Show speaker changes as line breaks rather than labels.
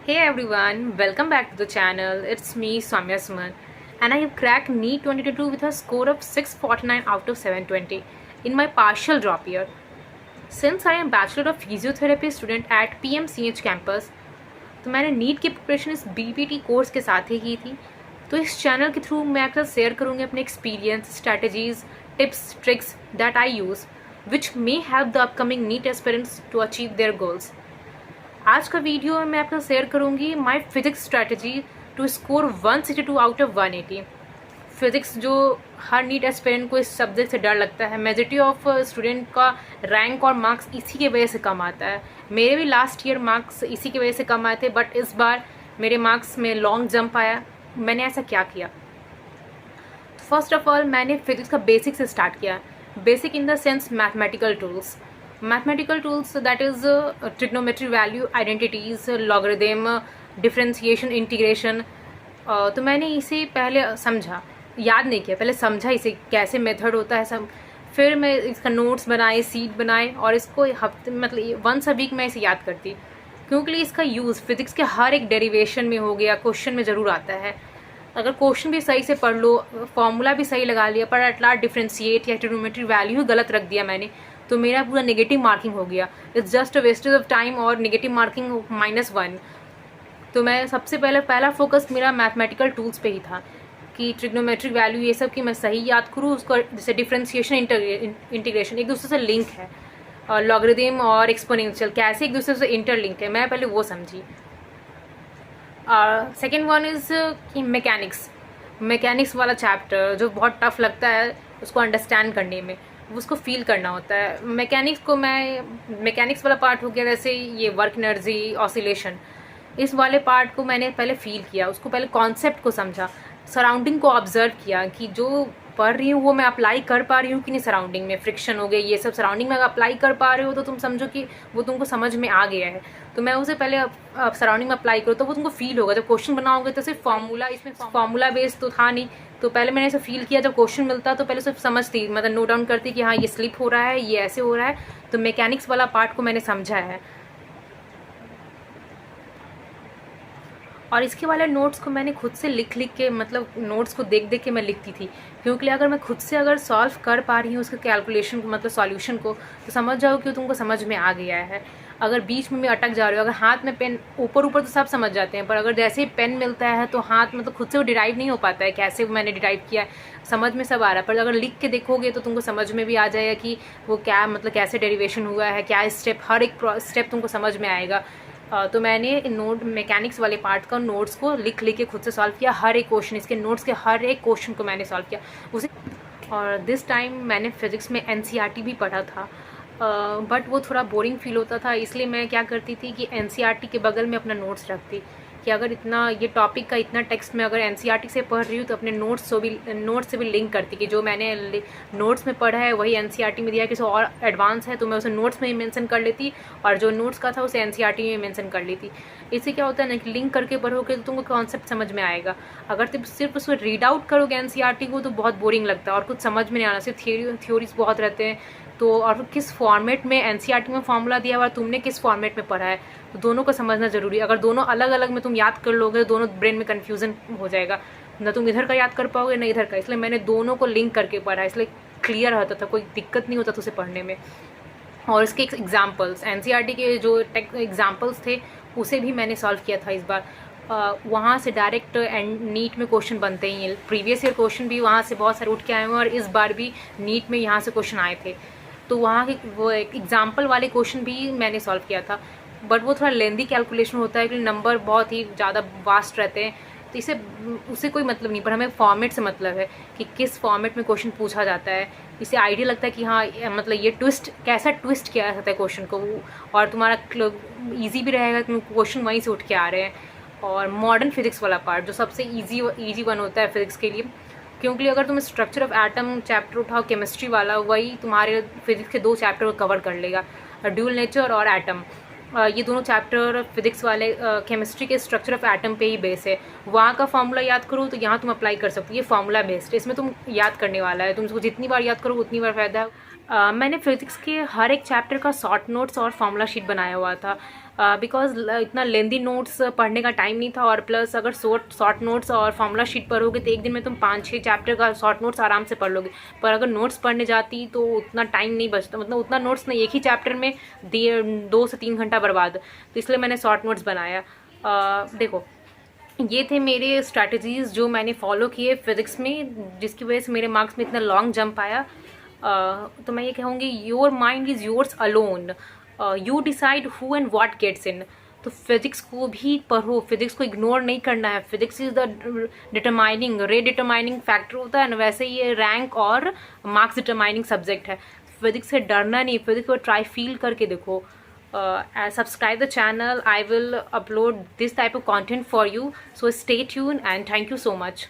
Hey everyone, welcome back to the channel. It's me, Samya Suman, and I have cracked NEET 2022 with a score of 649 out of 720 in my partial drop year. Since I am Bachelor of Physiotherapy student at PMCH campus, तो मैंने NEET की preparation इस BPT course के साथ ही की थी। तो इस चैनल के थ्रू मैं आपके साथ शेयर करूँगी अपने experience, strategies, tips, tricks that I use which may help the upcoming NEET aspirants to achieve their goals. आज का वीडियो में मैं आपके साथ शेयर करूंगी my physics strategy to score 162 out of 180। Physics जो हर नीट एस्पिरेंट को इस सब्जेक्ट से डर लगता है। मेजॉरिटी ऑफ स्टूडेंट का रैंक और मार्क्स इसी की वजह से कम आता है। मेरे भी लास्ट ईयर मार्क्स इसी की वजह से कम आए थे, बट इस बार मेरे मार्क्स में लॉन्ग जंप आया। मैंने ऐसा क्या किया? फर्स्ट ऑफ ऑल मैंने फिजिक्स का बेसिक से स्टार्ट किया। Basic in the sense mathematical tools, that is trigonometry value, identities, logarithm, differentiation, integration. तो मैंने इसे पहले समझा, याद नहीं किया, पहले समझा इसे कैसे मेथड होता है सब। फिर मैं इसका नोट्स बनाए, सीट बनाए, और इसको हफ्ते मतलब वंस अ वीक मैं इसे याद करती, क्योंकि इसका यूज़ फिजिक्स के हर एक डेरिवेशन में हो गया, क्वेश्चन में ज़रूर आता है। अगर क्वेश्चन भी सही से पढ़ लो, फॉर्मूला भी सही लगा लिया, पर एट लास्ट डिफरेंशिएट या ट्रिग्नोमेट्री वैल्यू ही गलत रख दिया मैंने, तो मेरा पूरा नेगेटिव मार्किंग हो गया। It's just a wastage of time और नेगेटिव मार्किंग -1। तो मैं सबसे पहला फोकस मेरा मैथमेटिकल टूल्स पे ही था कि ट्रिग्नोमेट्रिक वैल्यू ये सब की मैं सही याद करूँ। उसको जैसे डिफरेंशिएशन, इंटीग्रेशन एक दूसरे से लिंक है, और लॉगरिथम और एक्सपोनेंशियल कैसे एक दूसरे से इंटरलिंक है, मैं पहले वो समझी। सेकेंड वन इज़ कि मैकेनिक्स वाला चैप्टर जो बहुत टफ लगता है उसको अंडरस्टैंड करने में, उसको फील करना होता है। मैकेनिक्स वाला पार्ट हो गया, जैसे ये वर्क एनर्जी, ऑसिलेशन, इस वाले पार्ट को मैंने पहले फील किया, उसको पहले कॉन्सेप्ट को समझा, सराउंडिंग को ऑब्जर्व किया कि जो पढ़ रही हूँ वो मैं अप्लाई कर पा रही हूँ कि नहीं। सराउंडिंग में फ्रिक्शन हो गया, ये सब सराउंडिंग में अगर अप्लाई कर पा रहे हो तो तुम समझो कि वो तुमको समझ में आ गया है। तो मैं उसे पहले सराउंडिंग में अप्लाई करूँ तो वो तुमको फील होगा। जब क्वेश्चन बनाओगे तो सिर्फ फॉर्मूला, इसमें फॉर्मूला बेस्ड तो था नहीं, तो पहले मैंने इसे फील किया। जब क्वेश्चन मिलता तो पहले सिर्फ समझती, मतलब नोट डाउन करती कि हाँ ये स्लिप हो रहा है, ये ऐसे हो रहा है। तो मैकेनिक्स वाला पार्ट को मैंने समझा है, और इसके वाले नोट्स को मैंने खुद से लिख के, मतलब नोट्स को देख के मैं लिखती थी, क्योंकि अगर मैं खुद से अगर सॉल्व कर पा रही हूँ उसके कैलकुलेशन को, मतलब सॉल्यूशन को, तो समझ जाओ कि तुमको समझ में आ गया है। अगर बीच में भी अटक जा रहे हो, अगर हाथ में पेन ऊपर तो सब समझ जाते हैं, पर अगर जैसे ही पेन मिलता है तो हाथ मतलब खुद से वो डिराइव नहीं हो पाता है कैसे मैंने डिराइव किया है। समझ में सब आ रहा है, पर अगर लिख के देखोगे तो तुमको समझ में भी आ जाएगा कि वो क्या, मतलब कैसे डेरिवेशन हुआ है, क्या स्टेप, हर एक स्टेप तुमको समझ में आएगा। तो मैंने मैकेनिक्स वाले पार्ट का नोट्स को लिख के खुद से सॉल्व किया। हर एक क्वेश्चन, इसके नोट्स के हर एक क्वेश्चन को मैंने सॉल्व किया उसे। और दिस टाइम मैंने फिजिक्स में एनसीईआरटी भी पढ़ा था, बट वो थोड़ा बोरिंग फील होता था, इसलिए मैं क्या करती थी कि एनसीईआरटी के बगल में अपना नोट्स रखती कि अगर इतना ये टॉपिक का इतना टेक्स्ट में अगर एनसीईआरटी से पढ़ रही हूँ तो अपने नोट्स से भी लिंक करती कि जो मैंने नोट्स में पढ़ा है वही एनसीईआरटी में दिया है, किसी और एडवांस है तो मैं उसे नोट्स में ही मेंशन कर लेती, और जो नोट्स का था उसे एनसीईआरटी में मेंशन कर लेती। इससे क्या होता है ना कि लिंक करके पढ़ोगे तो तुमको कॉन्सेप्ट समझ में आएगा। अगर तुम सिर्फ उसको रीड आउट करोगे एनसीईआरटी को तो बहुत बोरिंग लगता है और कुछ समझ में नहीं आना, सिर्फ थ्योरीज बहुत रहते हैं। तो और किस फॉर्मेट में एनसीईआरटी में फॉर्मूला दिया हुआ है, तुमने किस फॉर्मेट में पढ़ा है, तो दोनों को समझना जरूरी है। अगर दोनों अलग अलग में तुम याद कर लोगे, दोनों ब्रेन में कन्फ्यूजन हो जाएगा, ना तुम इधर का याद कर पाओगे ना इधर का। इसलिए मैंने दोनों को लिंक करके पढ़ा, इसलिए क्लियर होता था, कोई दिक्कत नहीं होता था उसे पढ़ने में। और इसके एग्जाम्पल्स, एनसीईआरटी के जो एग्जाम्पल्स थे उसे भी मैंने सॉल्व किया था इस बार। वहाँ से डायरेक्ट नीट में क्वेश्चन बनते ही हैं। प्रीवियस ईयर क्वेश्चन भी वहाँ से बहुत सारे उठ के आए हुए हैं, और इस बार भी नीट में यहाँ से क्वेश्चन आए थे। तो वहाँ के वो एग्जाम्पल वाले क्वेश्चन भी मैंने सॉल्व किया था, बट वो थोड़ा लेंदी कैलकुलेशन होता है क्योंकि नंबर बहुत ही ज़्यादा वास्ट रहते हैं, तो इसे उससे कोई मतलब नहीं, पर हमें फॉर्मेट से मतलब है कि किस फॉर्मेट में क्वेश्चन पूछा जाता है। इससे आइडिया लगता है कि हाँ मतलब ये कैसा ट्विस्ट किया जाता है क्वेश्चन को, और तुम्हारा ईजी भी रहेगा क्योंकि क्वेश्चन वहीं से उठ के आ रहे हैं। और मॉडर्न फिजिक्स वाला पार्ट जो सबसे ईजी वन होता है फिजिक्स के लिए, क्योंकि अगर तुम स्ट्रक्चर ऑफ एटम चैप्टर उठाओ केमिस्ट्री वाला, वही तुम्हारे फिजिक्स के 2 चैप्टर को कवर कर लेगा, ड्यूल नेचर और एटम। ये दोनों चैप्टर फिजिक्स वाले केमिस्ट्री के स्ट्रक्चर ऑफ एटम पे ही बेस है। वहाँ का फॉर्मूला याद करो तो यहाँ तुम अप्लाई कर सकते हो, ये फॉर्मूला बेस्ड है, इसमें तुम याद करने वाला है, तुम इसको जितनी बार याद करो उतनी बार फायदा है। मैंने फिजिक्स के हर एक चैप्टर का शॉर्ट नोट्स और फार्मूला शीट बनाया हुआ था। बिकॉज इतना लेंदी नोट्स पढ़ने का टाइम नहीं था, और प्लस अगर शॉर्ट नोट्स और फॉर्मूला शीट पढ़ोगे तो एक दिन में तुम 5-6 चैप्टर का शॉर्ट नोट्स आराम से पढ़ लोगे, पर अगर नोट्स पढ़ने जाती तो उतना टाइम नहीं बचता, मतलब उतना नोट्स नहीं, एक ही चैप्टर में 2 से 3 घंटा बर्बाद, तो इसलिए मैंने शॉर्ट नोट्स बनाया। देखो ये थे मेरे स्ट्रैटेजीज़ जो मैंने फॉलो किए फिज़िक्स में, जिसकी वजह से मेरे मार्क्स में इतना लॉन्ग जंप आया। तो मैं ये कहूँगी, your mind is yours alone, you decide who and what gets in. तो फिज़िक्स को भी पढ़ो, फिज़िक्स को इग्नोर नहीं करना है। Physics is the determining factor होता है ना, वैसे ही ये रैंक और मार्क्स डिटरमाइनिंग सब्जेक्ट है। फिज़िक्स से डरना नहीं, फिज़िक्स को ट्राई फील करके देखो। Subscribe the channel. I will upload this type of content for you, so stay tuned and thank you so much.